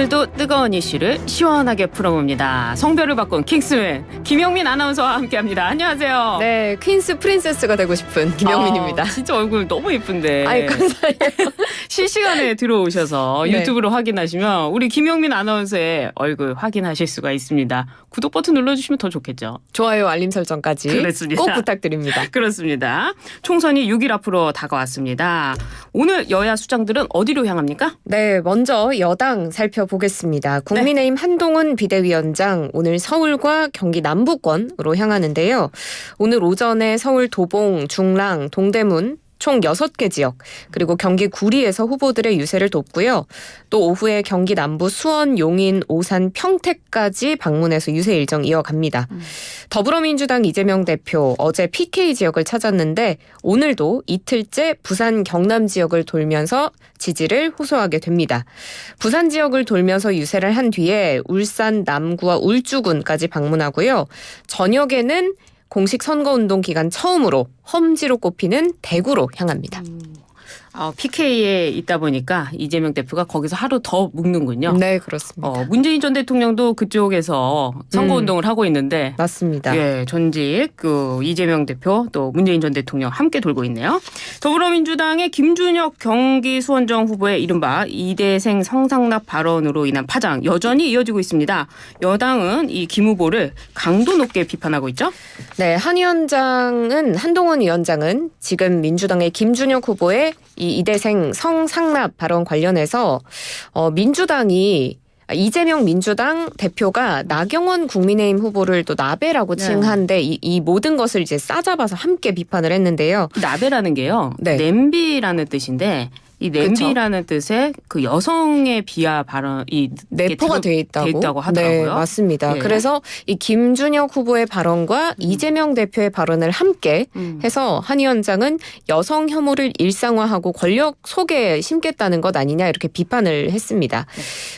오늘도 뜨거운 이슈를 시원하게 풀어봅니다. 성별을 바꾼 킹스맨 김영민 아나운서와 함께합니다. 안녕하세요. 네, 퀸스 프린세스가 되고 싶은 김영민입니다. 진짜 얼굴 너무 예쁜데. 아이, 감사해요. 실시간에 들어오셔서 네. 유튜브로 확인하시면 우리 김영민 아나운서의 얼굴 확인하실 수가 있습니다. 구독 버튼 눌러주시면 더 좋겠죠. 좋아요, 알림 설정까지 그렇습니다. 꼭 부탁드립니다. 그렇습니다. 총선이 6일 앞으로 다가왔습니다. 오늘 여야 수장들은 어디로 향합니까? 네, 먼저 여당 살펴보겠습니다. 국민의힘 한동훈 비대위원장 오늘 서울과 경기 남부권으로 향하는데요. 오늘 오전에 서울 도봉, 중랑, 동대문 총 6개 지역 그리고 경기 구리에서 후보들의 유세를 돕고요. 또 오후에 경기 남부 수원, 용인, 오산, 평택까지 방문해서 유세 일정 이어갑니다. 더불어민주당 이재명 대표 어제 PK 지역을 찾았는데 오늘도 이틀째 부산 경남 지역을 돌면서 지지를 호소하게 됩니다. 부산 지역을 돌면서 유세를 한 뒤에 울산 남구와 울주군까지 방문하고요. 저녁에는 공식 선거운동 기간 처음으로 험지로 꼽히는 대구로 향합니다. PK에 있다 보니까 이재명 대표가 거기서 하루 더 묵는군요. 네, 그렇습니다. 문재인 전 대통령도 그쪽에서 선거운동을 하고 있는데 맞습니다. 예, 전직 이재명 대표 또 문재인 전 대통령 함께 돌고 있네요. 더불어민주당의 김준혁 경기 수원정 후보의 이른바 이대생 성상납 발언으로 인한 파장 여전히 이어지고 있습니다. 여당은 이 김 후보를 강도 높게 비판하고 있죠. 네, 한동훈 위원장은 지금 민주당의 김준혁 후보의 이 이대생 성상납 발언 관련해서 민주당이 이재명 민주당 대표가 나경원 국민의힘 후보를 또 나베라고 칭한데 이 모든 것을 이제 싸잡아서 함께 비판을 했는데요. 나베라는 게요. 네. 냄비라는 뜻인데 이 냄비라는 뜻의 그 여성의 비하 발언이 내포가 돼 있다고 하더라고요. 네, 맞습니다. 예. 그래서 이 김준혁 후보의 발언과 이재명 대표의 발언을 함께 해서 한 위원장은 여성 혐오를 일상화하고 권력 속에 심겠다는 것 아니냐 이렇게 비판을 했습니다.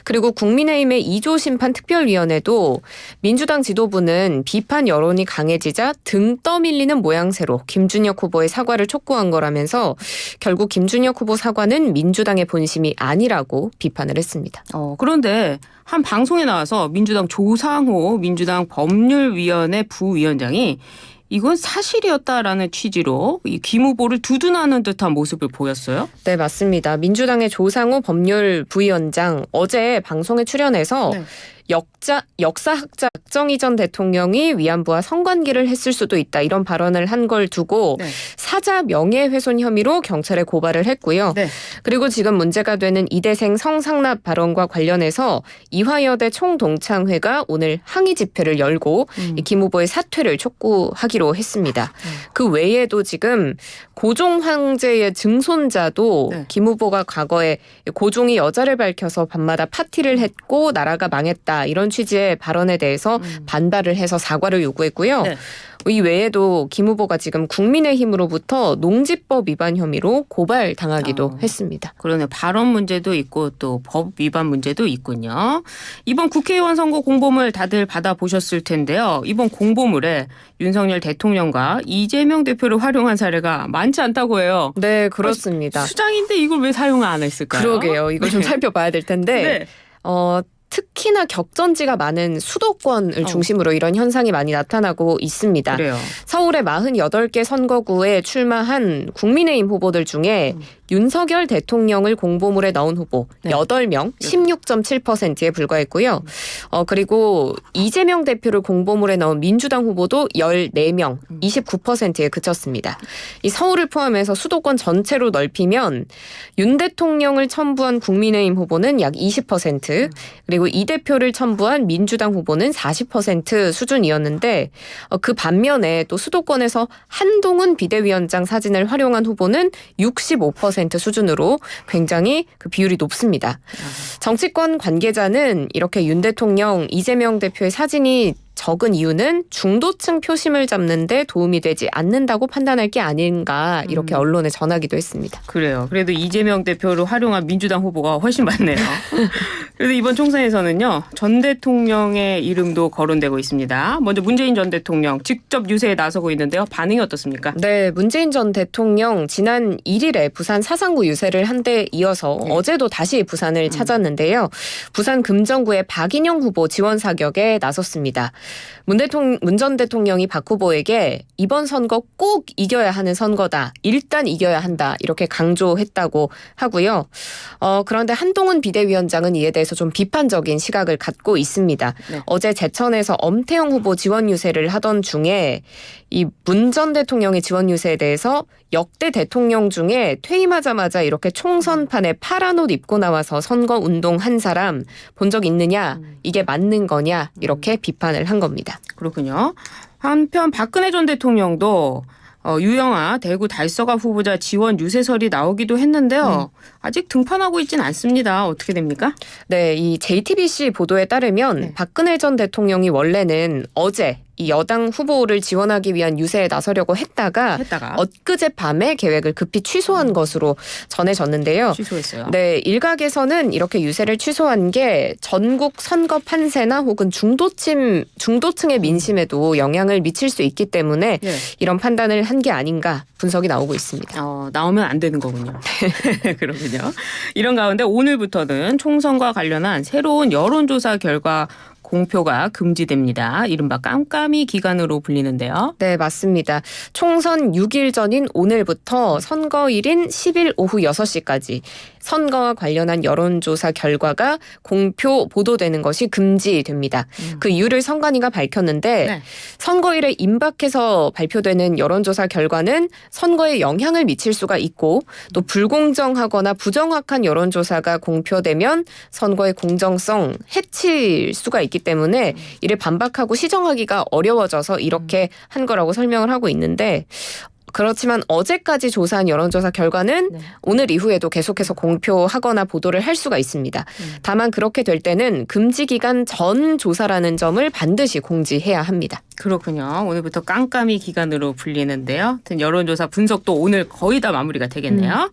그리고 국민의힘의 이조 심판 특별위원회도 민주당 지도부는 비판 여론이 강해지자 등 떠밀리는 모양새로 김준혁 후보의 사과를 촉구한 거라면서 결국 김준혁 후보 사과는 민주당의 본심이 아니라고 비판을 했습니다. 그런데 한 방송에 나와서 민주당 조상호 민주당 법률위원회 부위원장이 이건 사실이었다라는 취지로 이 김 후보를 두둔하는 듯한 모습을 보였어요. 네, 맞습니다. 민주당의 조상호 법률 부위원장 어제 방송에 출연해서 역사학자 박정희 전 대통령이 위안부와 성관계를 했을 수도 있다 이런 발언을 한 걸 두고 사자 명예훼손 혐의로 경찰에 고발을 했고요. 그리고 지금 문제가 되는 이대생 성상납 발언과 관련해서 이화여대 총동창회가 오늘 항의 집회를 열고 김 후보의 사퇴를 촉구하기로 했습니다. 그 외에도 지금 고종 황제의 증손자도 김 후보가 과거에 고종이 여자를 밝혀서 밤마다 파티를 했고 나라가 망했다 이런 취지의 발언에 대해서 반발을 해서 사과를 요구했고요. 이 외에도 김 후보가 지금 국민의힘으로부터 농지법 위반 혐의로 고발당하기도 했습니다. 그러네. 발언 문제도 있고 또 법 위반 문제도 있군요. 이번 국회의원 선거 공보물 다들 받아보셨을 텐데요. 이번 공보물에 윤석열 대통령과 이재명 대표를 활용한 사례가 많지 않다고 해요. 네, 그렇습니다. 수장인데 이걸 왜 사용 안 했을까요? 그러게요. 이거 좀 살펴봐야 될 텐데 특히나 격전지가 많은 수도권을 중심으로 이런 현상이 많이 나타나고 있습니다. 그래요. 서울의 48개 선거구에 출마한 국민의힘 후보들 중에 윤석열 대통령을 공보물에 넣은 후보 8명, 16.7%에 불과했고요. 그리고 이재명 대표를 공보물에 넣은 민주당 후보도 14명, 29%에 그쳤습니다. 이 서울을 포함해서 수도권 전체로 넓히면 윤 대통령을 첨부한 국민의힘 후보는 약 20%, 그리고 이 대표를 첨부한 민주당 후보는 40% 수준이었는데 그 반면에 또 수도권에서 한동훈 비대위원장 사진을 활용한 후보는 65% 수준으로 굉장히 그 비율이 높습니다. 정치권 관계자는 이렇게 윤 대통령, 이재명 대표의 사진이 적은 이유는 중도층 표심을 잡는 데 도움이 되지 않는다고 판단할 게 아닌가 이렇게 언론에 전하기도 했습니다. 그래요. 그래도 이재명 대표를 활용한 민주당 후보가 훨씬 많네요. 그래서 이번 총선에서는요, 전 대통령의 이름도 거론되고 있습니다. 먼저 문재인 전 대통령 직접 유세에 나서고 있는데요. 반응이 어떻습니까? 네, 문재인 전 대통령 지난 1일에 부산 사상구 유세를 한 데 이어서 네. 어제도 다시 부산을 찾았는데요. 부산 금정구의 박인영 후보 지원 사격에 나섰습니다. 문 전 대통령이 박 후보에게 이번 선거 꼭 이겨야 하는 선거다. 일단 이겨야 한다. 이렇게 강조했다고 하고요. 그런데 한동훈 비대위원장은 이에 대해서 좀 비판적인 시각을 갖고 있습니다. 네. 어제 제천에서 엄태영 후보 지원 유세를 하던 중에 이 문 전 대통령의 지원 유세에 대해서 역대 대통령 중에 퇴임하자마자 이렇게 총선판에 파란 옷 입고 나와서 선거 운동한 사람 본 적 있느냐? 이게 맞는 거냐? 이렇게 비판을 한 겁니다. 그렇군요. 한편 박근혜 전 대통령도 유영아 대구 달서가 후보자 지원 유세설이 나오기도 했는데요. 아직 등판하고 있진 않습니다. 어떻게 됩니까? 네, 이 JTBC 보도에 따르면 네. 박근혜 전 대통령이 원래는 어제 이 여당 후보를 지원하기 위한 유세에 나서려고 했다가 엊그제 밤에 계획을 급히 취소한 것으로 전해졌는데요. 취소했어요. 네, 일각에서는 이렇게 유세를 취소한 게 전국 선거 판세나 혹은 중도층의 민심에도 영향을 미칠 수 있기 때문에 네. 이런 판단을 한 게 아닌가 분석이 나오고 있습니다. 나오면 안 되는 거군요. 그렇군요. 이런 가운데 오늘부터는 총선과 관련한 새로운 여론조사 결과 공표가 금지됩니다. 이른바 깜깜이 기간으로 불리는데요. 네, 맞습니다. 총선 6일 전인 오늘부터 선거일인 10일 오후 6시까지 선거와 관련한 여론조사 결과가 공표 보도되는 것이 금지됩니다. 그 이유를 선관위가 밝혔는데 네. 선거일에 임박해서 발표되는 여론조사 결과는 선거에 영향을 미칠 수가 있고 또 불공정하거나 부정확한 여론조사가 공표되면 선거의 공정성 해칠 수가 있기 때문에 이를 반박하고 시정하기가 어려워져서 이렇게 한 거라고 설명을 하고 있는데 그렇지만 어제까지 조사한 여론조사 결과는 네. 오늘 이후에도 계속해서 공표하거나 보도를 할 수가 있습니다. 다만 그렇게 될 때는 금지 기간 전 조사라는 점을 반드시 공지해야 합니다. 그렇군요. 오늘부터 깜깜이 기간으로 불리는데요. 하여튼 여론조사 분석도 오늘 거의 다 마무리가 되겠네요.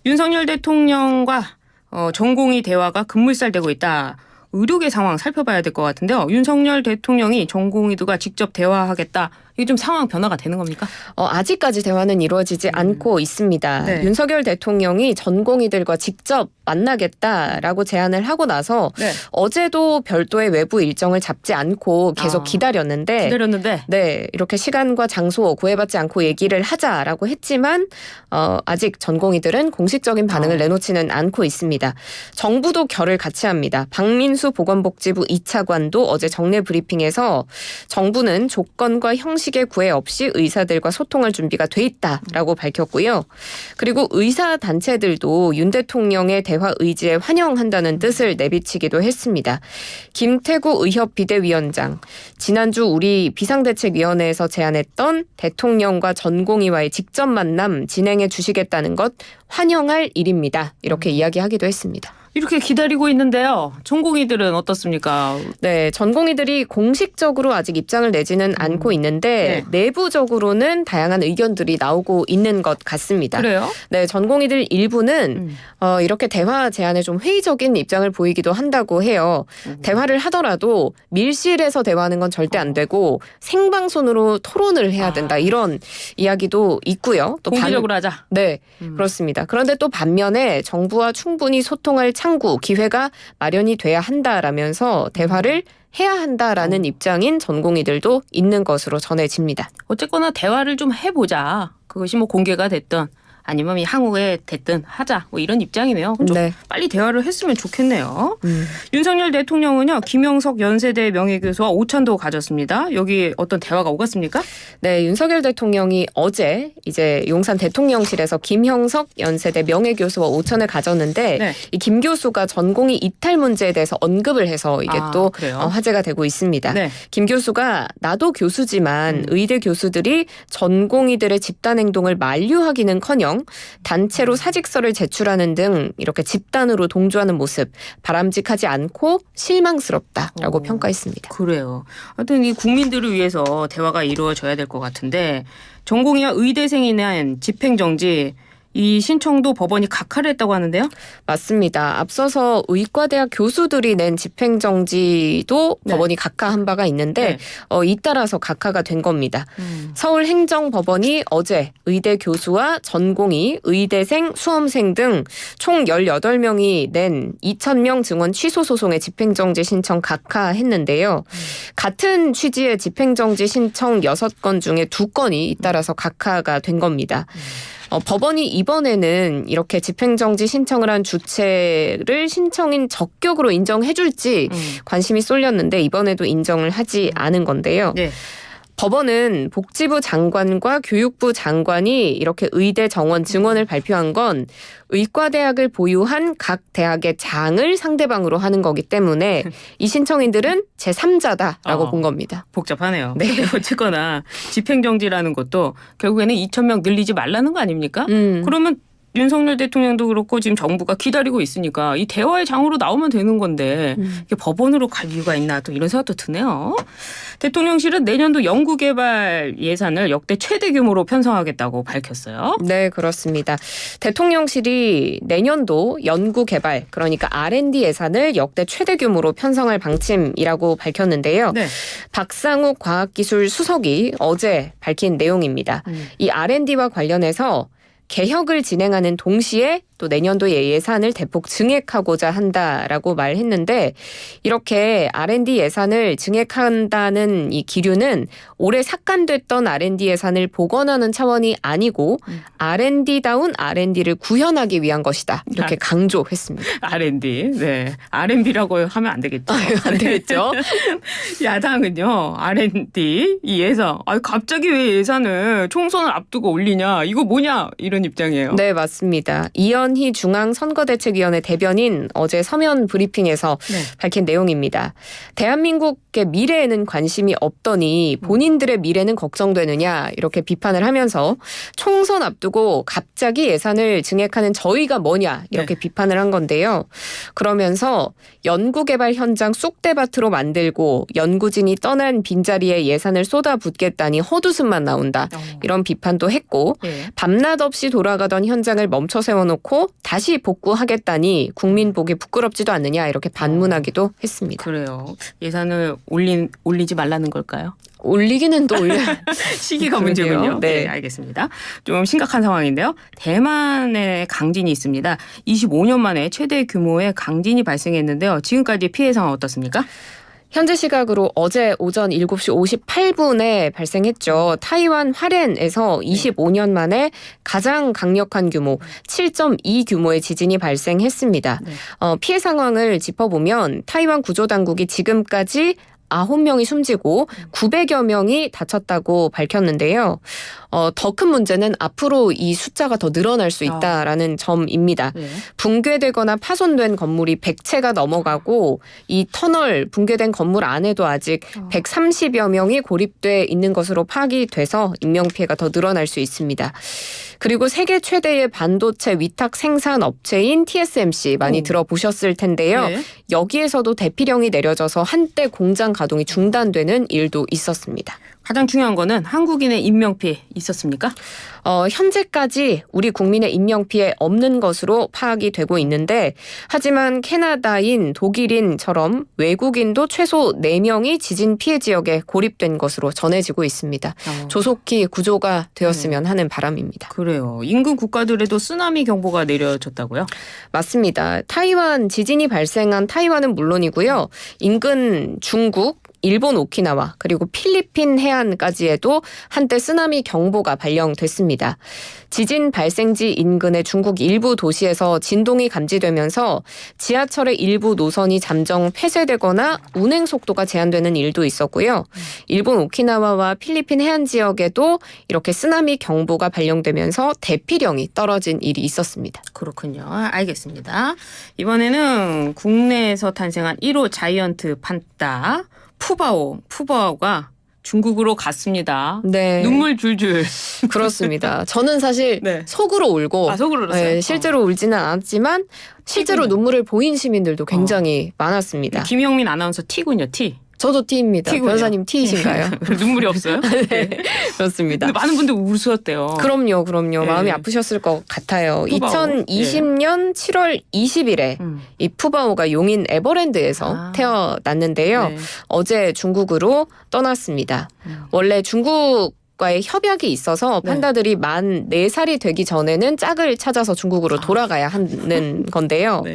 윤석열 대통령과 전공의 대화가 급물살되고 있다. 의료계 상황 살펴봐야 될 것 같은데요. 윤석열 대통령이 전공의들과 직접 대화하겠다. 이게 좀 상황 변화가 되는 겁니까? 아직까지 대화는 이루어지지 않고 있습니다. 네. 윤석열 대통령이 전공의들과 직접 만나겠다라고 제안을 하고 나서 네. 어제도 별도의 외부 일정을 잡지 않고 계속 기다렸는데 네, 이렇게 시간과 장소 구애받지 않고 얘기를 하자라고 했지만 아직 전공의들은 공식적인 반응을 내놓지는 않고 있습니다. 정부도 결을 같이 합니다. 박민수 보건복지부 2차관도 어제 정례 브리핑에서 정부는 조건과 형식의 구애 없이 의사들과 소통할 준비가 돼 있다라고 밝혔고요. 그리고 의사단체들도 윤 대통령의 대화 의지에 환영한다는 뜻을 내비치기도 했습니다. 김태구 의협 비대위원장, 지난주 우리 비상대책위원회에서 제안했던 대통령과 전공의와의 직접 만남 진행해 주시겠다는 것 환영할 일입니다. 이렇게 이야기하기도 했습니다. 이렇게 기다리고 있는데요. 전공의들은 어떻습니까? 네, 전공의들이 공식적으로 아직 입장을 내지는 않고 있는데 내부적으로는 다양한 의견들이 나오고 있는 것 같습니다. 그래요? 네, 전공의들 일부는 이렇게 대화 제안에 좀 회의적인 입장을 보이기도 한다고 해요. 대화를 하더라도 밀실에서 대화하는 건 절대 안 되고 생방송으로 토론을 해야 된다. 이런 이야기도 있고요. 또 공개적으로 하자. 네, 그렇습니다. 그런데 또 반면에 정부와 충분히 소통할 창구, 기회가 마련이 돼야 한다라면서 대화를 해야 한다라는 입장인 전공의들도 있는 것으로 전해집니다. 어쨌거나 대화를 좀 해보자. 그것이 뭐 공개가 됐든 아니면 향후에 됐든 하자. 뭐 이런 입장이네요. 좀 빨리 대화를 했으면 좋겠네요. 윤석열 대통령은요. 김영석 연세대 명예교수와 오찬도 가졌습니다. 여기 어떤 대화가 오갔습니까? 네, 윤석열 대통령이 어제 이제 용산 대통령실에서 김형석 연세대 명예교수와 오찬을 가졌는데 이 김 교수가 전공의 이탈 문제에 대해서 언급을 해서 이게 또 화제가 되고 있습니다. 김 교수가 나도 교수지만 의대 교수들이 전공의들의 집단 행동을 만류하기는커녕 단체로 사직서를 제출하는 등 이렇게 집단으로 동조하는 모습 바람직하지 않고 실망스럽다라고 평가했습니다. 그래요. 하여튼 이 국민들을 위해서 대화가 이루어져야 될 것 같은데 전공의와 의대생에 대한 집행정지 이 신청도 법원이 각하를 했다고 하는데요. 맞습니다. 앞서서 의과대학 교수들이 낸 집행정지도 네. 법원이 각하한 바가 있는데 잇따라서 각하가 된 겁니다. 서울행정법원이 어제 의대 교수와 전공의, 의대생, 수험생 등 총 18명이 낸 2,000명 증원 취소 소송의 집행정지 신청 각하했는데요. 같은 취지의 집행정지 신청 6건 중에 2건이 잇따라서 각하가 된 겁니다. 법원이 이번에는 이렇게 집행정지 신청을 한 주체를 신청인 적격으로 인정해줄지 관심이 쏠렸는데 이번에도 인정을 하지 않은 건데요. 네. 법원은 복지부 장관과 교육부 장관이 이렇게 의대 정원 증원을 발표한 건 의과대학을 보유한 각 대학의 장을 상대방으로 하는 거기 때문에 이 신청인들은 제3자다라고 본 겁니다. 복잡하네요. 네. 근데 어쨌거나 집행정지라는 것도 결국에는 2,000명 늘리지 말라는 거 아닙니까? 그러면 윤석열 대통령도 그렇고 지금 정부가 기다리고 있으니까 이 대화의 장으로 나오면 되는 건데 이게 법원으로 갈 이유가 있나 또 이런 생각도 드네요. 대통령실은 내년도 연구개발 예산을 역대 최대 규모로 편성하겠다고 밝혔어요. 네, 그렇습니다. 대통령실이 내년도 연구개발 그러니까 R&D 예산을 역대 최대 규모로 편성할 방침이라고 밝혔는데요. 네. 박상욱 과학기술 수석이 어제 밝힌 내용입니다. 이 R&D와 관련해서 개혁을 진행하는 동시에 또 내년도에 예산을 대폭 증액하고자 한다라고 말했는데 이렇게 R&D 예산을 증액한다는 이 기류는 올해 삭감됐던 R&D 예산을 복원하는 차원이 아니고 R&D다운 R&D를 구현하기 위한 것이다. 이렇게 강조했습니다. R&D. 네. R&B라고 하면 안 되겠죠. 안 되겠죠? 야당은요. R&D 이 예산. 갑자기 왜 예산을 총선을 앞두고 올리냐. 이거 뭐냐. 이런 입장이에요. 네, 맞습니다. 이현희 중앙선거대책위원회 대변인 어제 서면 브리핑에서 네. 밝힌 내용입니다. 대한민국의 미래에는 관심이 없더니 본인들의 미래는 걱정되느냐 이렇게 비판을 하면서 총선 앞두고 갑자기 예산을 증액하는 저희가 뭐냐 이렇게 네. 비판을 한 건데요. 그러면서 연구개발 현장 쑥대밭으로 만들고 연구진이 떠난 빈자리에 예산을 쏟아붓겠다니 헛웃음만 나온다. 이런 비판도 했고 네. 밤낮 없이 돌아가던 현장을 멈춰 세워놓고 다시 복구하겠다니 국민 보기 부끄럽지도 않느냐 이렇게 반문하기도 했습니다. 그래요. 예산을 올리지 말라는 걸까요? 올리기는 또 올려. 시기가 그러게요. 문제군요. 네. 네, 알겠습니다. 좀 심각한 상황인데요. 대만에 강진이 있습니다. 25년 만에 최대 규모의 강진이 발생했는데요. 지금까지 피해 상황 어떻습니까? 현재 시각으로 어제 오전 7시 58분에 발생했죠. 타이완 화롄에서 25년 만에 가장 강력한 규모 7.2 규모의 지진이 발생했습니다. 네. 피해 상황을 짚어보면 타이완 구조당국이 지금까지 9명이 숨지고 900여 명이 다쳤다고 밝혔는데요. 더 큰 문제는 앞으로 이 숫자가 더 늘어날 수 있다라는 점입니다. 네. 붕괴되거나 파손된 건물이 100채가 넘어가고 이 터널 붕괴된 건물 안에도 아직 130여 명이 고립돼 있는 것으로 파악이 돼서 인명피해가 더 늘어날 수 있습니다. 그리고 세계 최대의 반도체 위탁 생산 업체인 TSMC 많이 들어보셨을 텐데요. 네. 여기에서도 대피령이 내려져서 한때 공장 가동이 중단되는 일도 있었습니다. 가장 중요한 거는 한국인의 인명피해 있었습니까? 현재까지 우리 국민의 인명피해 없는 것으로 파악이 되고 있는데 하지만 캐나다인 독일인처럼 외국인도 최소 4명이 지진 피해 지역에 고립된 것으로 전해지고 있습니다. 조속히 구조가 되었으면 하는 바람입니다. 그래요. 인근 국가들에도 쓰나미 경보가 내려졌다고요? 맞습니다. 타이완 지진이 발생한 타이완은 물론이고요. 인근 중국, 일본 오키나와 그리고 필리핀 해안까지에도 한때 쓰나미 경보가 발령됐습니다. 지진 발생지 인근의 중국 일부 도시에서 진동이 감지되면서 지하철의 일부 노선이 잠정 폐쇄되거나 운행 속도가 제한되는 일도 있었고요. 일본 오키나와와 필리핀 해안 지역에도 이렇게 쓰나미 경보가 발령되면서 대피령이 떨어진 일이 있었습니다. 그렇군요. 알겠습니다. 이번에는 국내에서 탄생한 1호 자이언트 판다 푸바오가 중국으로 갔습니다. 네. 눈물 줄줄. 그렇습니다. 저는 사실 네. 속으로 울고 속으로 울었어요. 네, 실제로 울지는 않았지만 실제로 티군요. 눈물을 보인 시민들도 굉장히 많았습니다. 김영민 아나운서 티군요. 티. 저도 T입니다. T군요. 변호사님 T이신가요? 눈물이 없어요? 네, 그렇습니다. 근데 많은 분들 우셨대요. 그럼요. 네. 마음이 아프셨을 것 같아요. 푸바오. 2020년 7월 20일에 이 푸바오가 용인 에버랜드에서 태어났는데요. 네. 어제 중국으로 떠났습니다. 원래 중국과의 협약이 있어서 네. 판다들이 만 4살이 되기 전에는 짝을 찾아서 중국으로 돌아가야 하는 건데요. 네.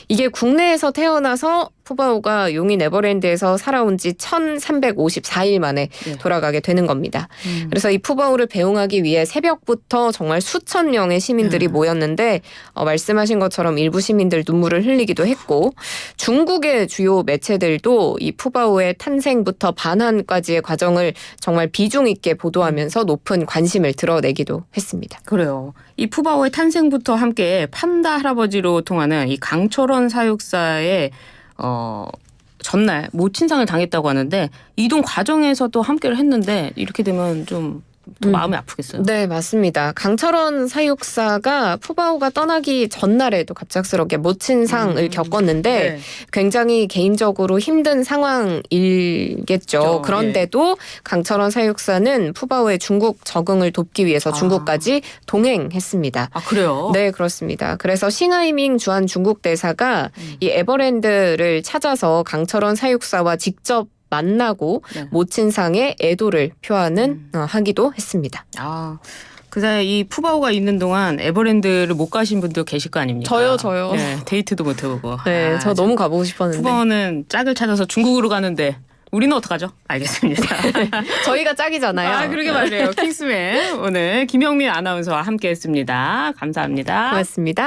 이게 국내에서 태어나서 푸바오가 용인 에버랜드에서 살아온 지 1354일 만에 네. 돌아가게 되는 겁니다. 그래서 이 푸바오를 배웅하기 위해 새벽부터 정말 수천 명의 시민들이 모였는데 말씀하신 것처럼 일부 시민들 눈물을 흘리기도 했고 중국의 주요 매체들도 이 푸바오의 탄생부터 반환까지의 과정을 정말 비중 있게 보도하면서 높은 관심을 드러내기도 했습니다. 그래요. 이 푸바오의 탄생부터 함께 판다 할아버지로 통하는 이 강철원 사육사의 전날 모친상을 당했다고 하는데 이동 과정에서도 함께를 했는데 이렇게 되면 좀 더 마음이 아프겠어요. 네, 맞습니다. 강철원 사육사가 푸바오가 떠나기 전날에도 갑작스럽게 모친상을 겪었는데 네. 굉장히 개인적으로 힘든 상황이겠죠. 그렇죠. 그런데도 강철원 사육사는 푸바오의 중국 적응을 돕기 위해서 중국까지 동행했습니다. 아 그래요? 네, 그렇습니다. 그래서 싱하이밍 주한 중국 대사가 이 에버랜드를 찾아서 강철원 사육사와 직접 만나고 네. 모친상의 애도를 표하는 하기도 했습니다. 아, 그 사이에 이 푸바오가 있는 동안 에버랜드를 못 가신 분도 계실 거 아닙니까? 저요. 네, 데이트도 못 해보고. 네, 저 너무 가보고 싶었는데. 푸바오는 짝을 찾아서 중국으로 가는데 우리는 어떡하죠? 알겠습니다. 저희가 짝이잖아요. 아, 그러게 말이에요. 킹스맨 오늘 김영민 아나운서와 함께했습니다. 감사합니다. 고맙습니다.